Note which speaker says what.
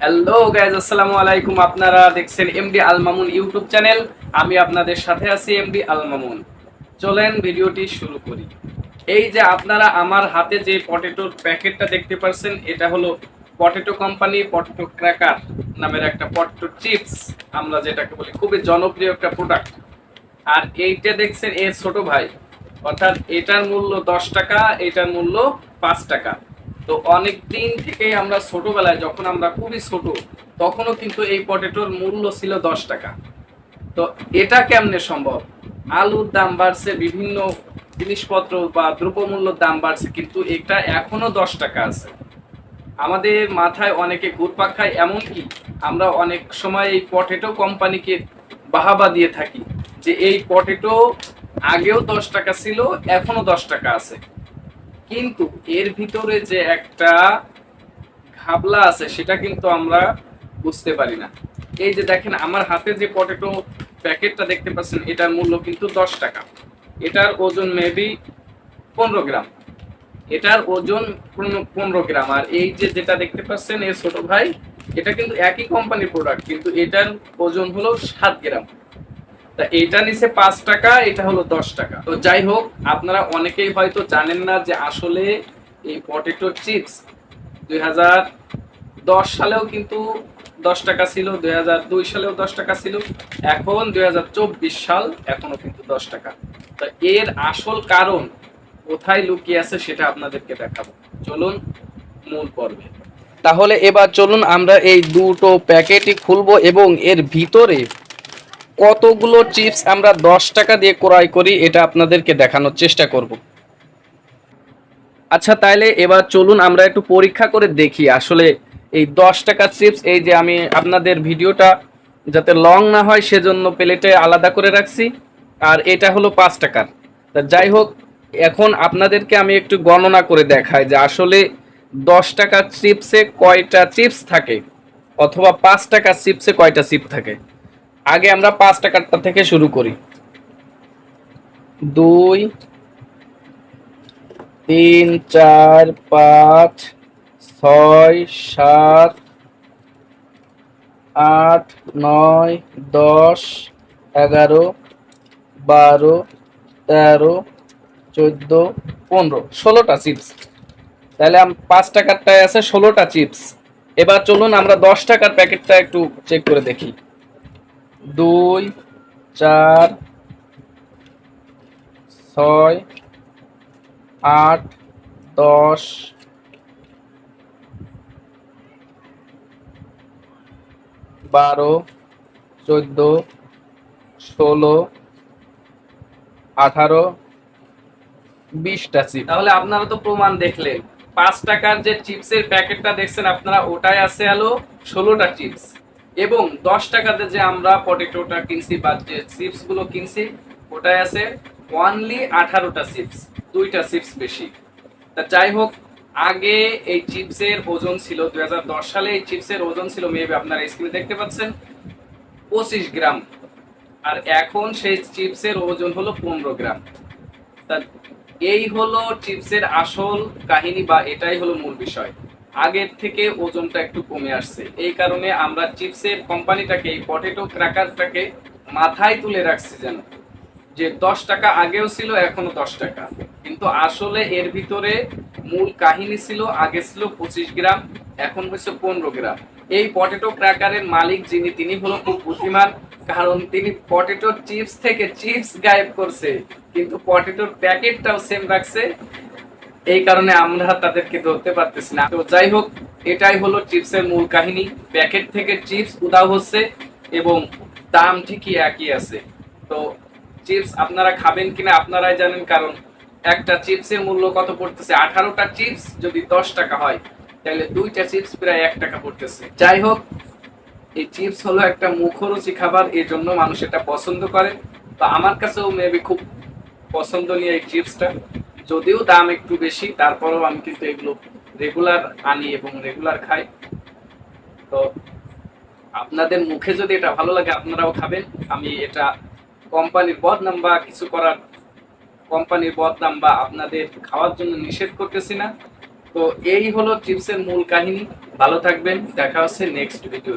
Speaker 1: Hello guys, আসসালামু আলাইকুম। আপনারা দেখছেন MD Al Mamun YouTube channel. আমি আপনাদের সাথে আছি এমডি আল মামুন। চলেন ভিডিওটি শুরু করি। এই যে আপনারা আমার হাতে যে পটেটোর প্যাকেটটা দেখতে পাচ্ছেন, এটা হলো পটেটো কোম্পানি পটেটো ক্র্যাকার নামের একটা পটেটো চিপস, আমরা যেটাকে বলি, খুবই জনপ্রিয় একটা প্রোডাক্ট। আর এইটা দেখছেন এর ছোট ভাই, অর্থাৎ এটার মূল্য 10 টাকা, এটার মূল্য 5 টাকা। তো অনেক দিন থেকেই আমরা ছোটবেলায়, যখন আমরা খুবই ছোট, তখনও কিন্তু এই পটেটোর মূল্য ছিল 10 টাকা। তো এটা কেমনে সম্ভব? আলুর দাম বাড়ছে, বিভিন্ন জিনিসপত্র বা দ্রব্যমূল্যর দাম বাড়ছে, কিন্তু এটা এখনো 10 টাকা আছে। আমাদের মাথায় অনেকে ঘুরপাক খায়, এমনকি আমরা অনেক সময় এই পটেটো কোম্পানিকে বাহাবা দিয়ে থাকি যে এই পটেটো আগেও 10 টাকা ছিল, এখনো 10 টাকা আছে। কিন্তু এর ভিতরে যে একটা ঘাবলা আছে সেটা কিন্তু আমরা বুঝতে পারি না। এই যে দেখেন আমার হাতে যে পটেটো প্যাকেটটা দেখতে পাচ্ছেন, এটার মূল্য কিন্তু 10 টাকা। এটার ওজন মেবি 15 গ্রাম। এটার ওজন 15 গ্রাম। আর এই যে যেটা দেখতে পাচ্ছেন এর ছোট ভাই, এটা কিন্তু একই কোম্পানির প্রোডাক্ট, কিন্তু এটার ওজন হলো 7 গ্রাম। তা এটা নিচে 5 টাকা, এটা হলো 10 টাকা। তো যাই হোক, আপনারা অনেকেই হয়তো জানেন না যে আসলে এই পটেটো চিপস 2010 সালেও কিন্তু 10 টাকা ছিল, 2002 সালেও 10 টাকা ছিল, এখন 2024 সাল, এখনো কিন্তু 10 টাকা। তো এর আসল কারণ কোথায় লুকিয়ে আছে সেটা আপনাদেরকে দেখাবো। চলুন মূল পর্বে। তাহলে এবার চলুন আমরা এই দুটো প্যাকেটই খুলবো এবং এর ভিতরে কতগুলো চিপস আমরা 10 টাকা দিয়ে ক্রয় করি এটা আপনাদেরকে দেখানোর চেষ্টা করব। আচ্ছা, তাইলে এবার চলুন আমরা একটু পরীক্ষা করে দেখি আসলে এই 10 টাকা চিপস, এই যে আমি আপনাদের ভিডিওটা যাতে লং না হয় সেজন্য প্লেটে আলাদা করে রাখছি, আর এটা হলো 5 টাকার। তা যাই হোক, এখন আপনাদেরকে আমি একটু গণনা করে দেখাই যে আসলে 10 টাকার চিপসে কয়টা চিপস থাকে, অথবা 5 টাকার চিপসে কয়টা চিপস থাকে। আগে আমরা 5 টাকারটা থেকে শুরু করি। 2, 3, 4, 5, 6, 7, 8, 9, 10, 11, 12, 13, 14, 15, 16টা চিপস। তাহলে 5 টাকারটায় আছে 16টা চিপস। এবার চলুন আমরা 10 টাকার প্যাকেটটা একটু চেক করে দেখি। 2, 4, 6, 8, 10, 12, 14, 16, 18, 20টা চিপস। তাহলে আপনারা তো প্রমাণ দেখলেন, 5 টাকার যে চিপসের প্যাকেটটা দেখছেন আপনারা, ওটাই আছে হলো 16টা চিপস। এবং 10 টাকাতে যে আমরা পটেটোটা কিনছি বা যে চিপস গুলো কিনছি, ওটাই আছে অনলি 18টা চিপস, 2টা চিপস বেশি। তা যাই হোক, আগে এই চিপসের ওজন ছিল, 2010 সালে এই চিপসের ওজন ছিল মেবি, আপনারা স্ক্রিনে দেখতে পাচ্ছেন, 25 গ্রাম। আর এখন সেই চিপসের ওজন হলো 15 গ্রাম। তা এই হলো চিপসের আসল কাহিনী, বা এটাই হলো মূল বিষয়। আগের থেকে ওজনটা একটু কমে আসছে, এই কারণে আমরা চিপসের কোম্পানিটাকে, এই পটেটো ক্র্যাকারটাকে মাথায় তুলে রাখছি যেন, যে 10 টাকা আগেও ছিল, এখনো 10 টাকা। কিন্তু আসলে এর ভিতরে মূল কাহিনী ছিল, আগে ছিল 25 গ্রাম, এখন হচ্ছে 15 গ্রাম। এই পটেটো ক্র্যাকারের মালিক যিনি, তিনি হলো খুব বুদ্ধিমান, কারণ তিনি পটেটো চিপস থেকে চিপস গায়েব করছে, কিন্তু পটেটোর প্যাকেটটাও সেম রাখছে। এই কারণে আমরা তাদেরকে ধরতে পারতেছি না। তো যাই হোক, এটাই হলো চিপসের মূল কাহিনী। প্যাকেট থেকে চিপস উধাও হচ্ছে এবং দাম ঠিকই একই আছে। তো চিপস আপনারা খাবেন কিনা আপনারাই জানেন, কারণ একটা চিপসের মূল্য কত পড়তেছে। 18টা চিপস যদি 10 টাকা হয়, তাহলে 2টা চিপস প্রায় 1 টাকা পড়তেছে। যাই হোক, এই চিপস হলো একটা মুখরুচি খাবার, এই জন্য মানুষ এটা পছন্দ করে। তো আমার কাছেও মেবি খুব পছন্দনীয় এই চিপসটা, যদিও দাম একটু বেশি, তারপরেও আমি কিন্তু এগুলো রেগুলার আনি এবং রেগুলার খাই। তো আপনাদের মুখে যদি এটা ভালো লাগে আপনারাও খাবেন। আমি এটা কোম্পানির বদনাম বা কোম্পানির বদনাম বা আপনাদের খাওয়ার জন্য নিষেধ করতেছি না। তো এই হলো চিপসের মূল কাহিনী। ভালো থাকবেন, দেখা হচ্ছে নেক্সট ভিডিও।